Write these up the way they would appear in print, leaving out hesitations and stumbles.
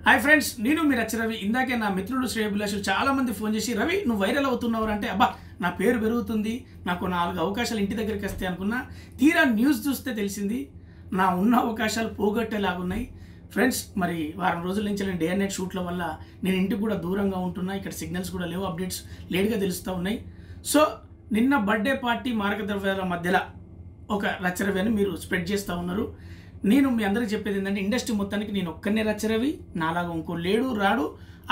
Hi friends, నేను మీ రవి. ఇందాకే నా మిత్రుడు శ్రేయభిలాషులు చాలా మంది ఫోన్ చేసి, రవి నువ్వు వైరల్ అవుతున్నావు అంటే, అబ్బా నా పేరు పెరుగుతుంది, నాకు 4 అవకాశాలు ఇంటి దగ్గరికి వస్తాయి అనుకున్నా. తీరా న్యూస్ చూస్తే తెలిసింది నా ఉన్న అవకాశాలు పోగొట్టేలాగున్నాయి. ఫ్రెండ్స్, మరి వారం రోజుల నుంచి నేను డే అండ్ నైట్ షూట్ల వల్ల నేను ఇంటికి కూడా దూరంగా ఉంటున్నా. ఇక్కడ సిగ్నల్స్ కూడా లేవు, అప్డేట్స్ లేట్గా తెలుస్తూ ఉన్నాయి. సో నిన్న బర్త్డే పార్టీ మారక ద్రవ్యాల మధ్యలో ఒక రచ్చరవి అని మీరు స్ప్రెడ్ చేస్తూ ఉన్నారు. నేను మీ అందరికీ చెప్పేది ఏంటంటే, ఇండస్ట్రీ మొత్తానికి నేను ఒక్కనే రచ్చరవి, నాలాగా ఇంకో లేడు రాడు.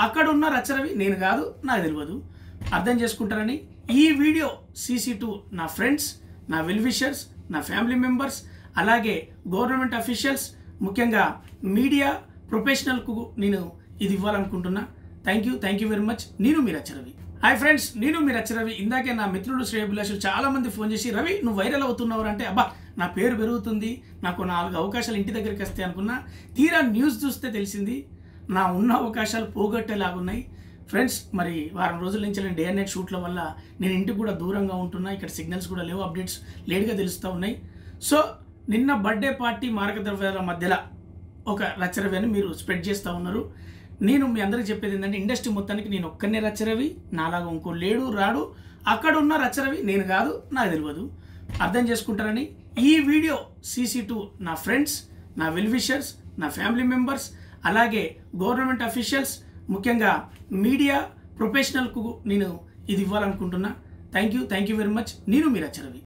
అక్కడ ఉన్న రచ్చరవి నేను కాదు, నాకు తెలియదు, అర్థం చేసుకుంటారని ఈ వీడియో CC2 నా ఫ్రెండ్స్, నా వెల్ విషర్స్, నా ఫ్యామిలీ మెంబర్స్, అలాగే గవర్నమెంట్ అఫీషియల్స్, ముఖ్యంగా మీడియా ప్రొఫెషనల్కు నేను ఇది ఇవ్వాలనుకుంటున్నా. Thank you very much. నేను మీ రచ్చరవి. హాయ్ ఫ్రెండ్స్, నేను మీ రవి. ఇందాకే నా మిత్రుడు శ్రేయభిలాషులు చాలా మంది ఫోన్ చేసి, రవి నువ్వు వైరల్ అవుతున్నావు అంటే, అబ్బా నా పేరు పెరుగుతుంది, నాకు 4 అవకాశాలు ఇంటి దగ్గరికి వస్తాయి అనుకున్నా. తీరా న్యూస్ చూస్తే తెలిసింది నా ఉన్న అవకాశాలు పోగొట్టేలాగున్నాయి. ఫ్రెండ్స్, మరి వారం రోజుల నుంచి నేను డే అండ్ నైట్ షూట్ల వల్ల నేను ఇంటికి కూడా దూరంగా ఉంటున్నా. ఇక్కడ సిగ్నల్స్ కూడా లేవు, అప్డేట్స్ లేట్గా తెలుస్తూ ఉన్నాయి. సో నిన్న బర్త్డే పార్టీ మారక ద్రవ్యాల మధ్యలో ఒక రచ్చరవి అని మీరు స్ప్రెడ్ చేస్తూ ఉన్నారు. నేను మీ అందరికీ చెప్పేది ఏంటంటే, ఇండస్ట్రీ మొత్తానికి నేను ఒక్కనే రచ్చరవి, నాలాగా ఇంకో లేడు రాడు. అక్కడ ఉన్న రచ్చరవి నేను కాదు, నాకు తెలియదు, అర్థం చేసుకుంటారని ఈ వీడియో CC2 నా ఫ్రెండ్స్, నా వెల్ విషర్స్, నా ఫ్యామిలీ మెంబర్స్, అలాగే గవర్నమెంట్ అఫీషియల్స్, ముఖ్యంగా మీడియా ప్రొఫెషనల్కు నేను ఇది ఇవ్వాలనుకుంటున్నా. Thank you very much. నేను మీ రచ్చరవి.